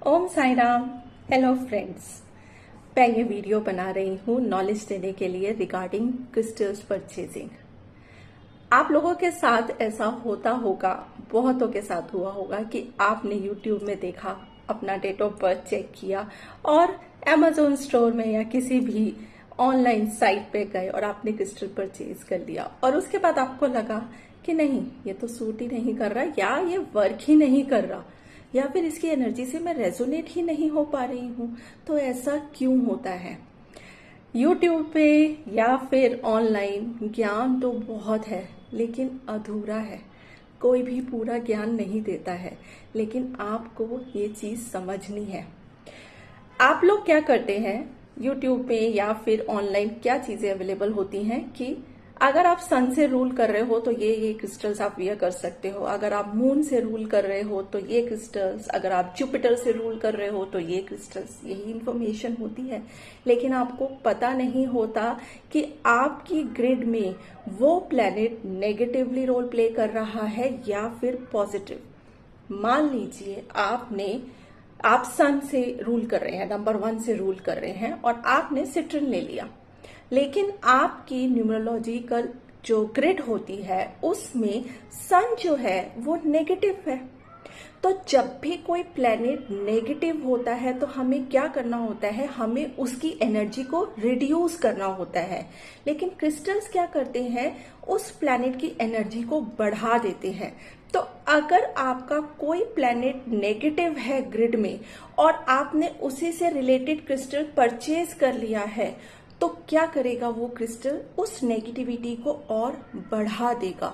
ओम Sai Ram. Hello friends, मैं ये video बना रही हूँ नॉलेज देने के लिए रिगार्डिंग क्रिस्टल्स परचेजिंग। आप लोगों के साथ ऐसा होता होगा, बहुतों के साथ हुआ होगा कि आपने YouTube में देखा, अपना डेट ऑफ बर्थ चेक किया और Amazon स्टोर में या किसी भी ऑनलाइन साइट पे गए और आपने क्रिस्टल परचेज कर लिया और उसके बाद आपको लगा कि नहीं, ये तो सूट ही नहीं कर रहा या ये वर्क ही नहीं कर रहा या फिर इसकी एनर्जी से मैं रेजोनेट ही नहीं हो पा रही हूं। तो ऐसा क्यों होता है? यूट्यूब पे या फिर ऑनलाइन ज्ञान तो बहुत है लेकिन अधूरा है। कोई भी पूरा ज्ञान नहीं देता है, लेकिन आपको ये चीज समझनी है। आप लोग क्या करते हैं, यूट्यूब पे या फिर ऑनलाइन क्या चीजें अवेलेबल होती हैं कि अगर आप सन से रूल कर रहे हो तो ये क्रिस्टल्स आप वियर कर सकते हो, अगर आप मून से रूल कर रहे हो तो ये क्रिस्टल्स, अगर आप जुपिटर से रूल कर रहे हो तो ये क्रिस्टल्स, यही इंफॉर्मेशन होती है। लेकिन आपको पता नहीं होता कि आपकी ग्रिड में वो प्लैनेट नेगेटिवली रोल प्ले कर रहा है या फिर पॉजिटिव। मान लीजिए आप सन से रूल कर रहे हैं, नंबर 1 से रूल कर रहे हैं और आपने सिट्रन ले लिया, लेकिन आपकी न्यूमरोलॉजिकल जो ग्रिड होती है उसमें सन जो है वो नेगेटिव है। तो जब भी कोई प्लेनेट नेगेटिव होता है तो हमें क्या करना होता है, हमें उसकी एनर्जी को रिड्यूस करना होता है। लेकिन क्रिस्टल्स क्या करते हैं, उस प्लेनेट की एनर्जी को बढ़ा देते हैं। तो अगर आपका कोई प्लेनेट नेगेटिव है ग्रिड में और आपने उसी से रिलेटेड क्रिस्टल परचेज कर लिया है तो क्या करेगा वो क्रिस्टल, उस नेगेटिविटी को और बढ़ा देगा।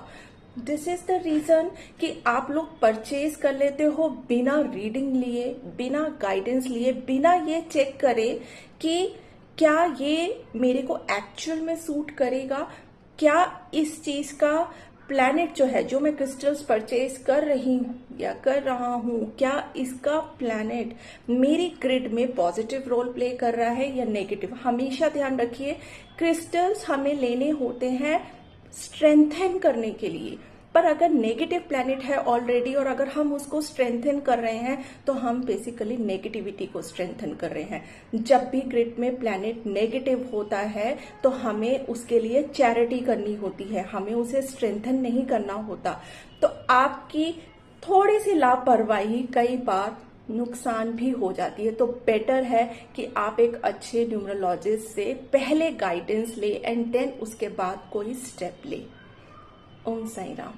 दिस इज द रीजन कि आप लोग परचेज कर लेते हो बिना रीडिंग लिए, बिना गाइडेंस लिए, बिना ये चेक करे कि क्या ये मेरे को एक्चुअल में सूट करेगा, क्या इस चीज का प्लैनेट जो है, जो मैं क्रिस्टल्स परचेज कर रही हूँ या कर रहा हूँ, क्या इसका प्लैनेट मेरी ग्रिड में पॉजिटिव रोल प्ले कर रहा है या नेगेटिव। हमेशा ध्यान रखिए, क्रिस्टल्स हमें लेने होते हैं स्ट्रेंथन करने के लिए, पर अगर नेगेटिव प्लैनेट है ऑलरेडी और अगर हम उसको स्ट्रेंथन कर रहे हैं तो हम बेसिकली नेगेटिविटी को स्ट्रेंथन कर रहे हैं। जब भी ग्रिड में प्लैनेट नेगेटिव होता है तो हमें उसके लिए चैरिटी करनी होती है, हमें उसे स्ट्रेंथन नहीं करना होता। तो आपकी थोड़ी सी लापरवाही कई बार नुकसान भी हो जाती है। तो बेटर है कि आप एक अच्छे न्यूमरोलॉजिस्ट से पहले गाइडेंस ले एंड देन उसके बाद कोई स्टेप ले। ओम साई राम।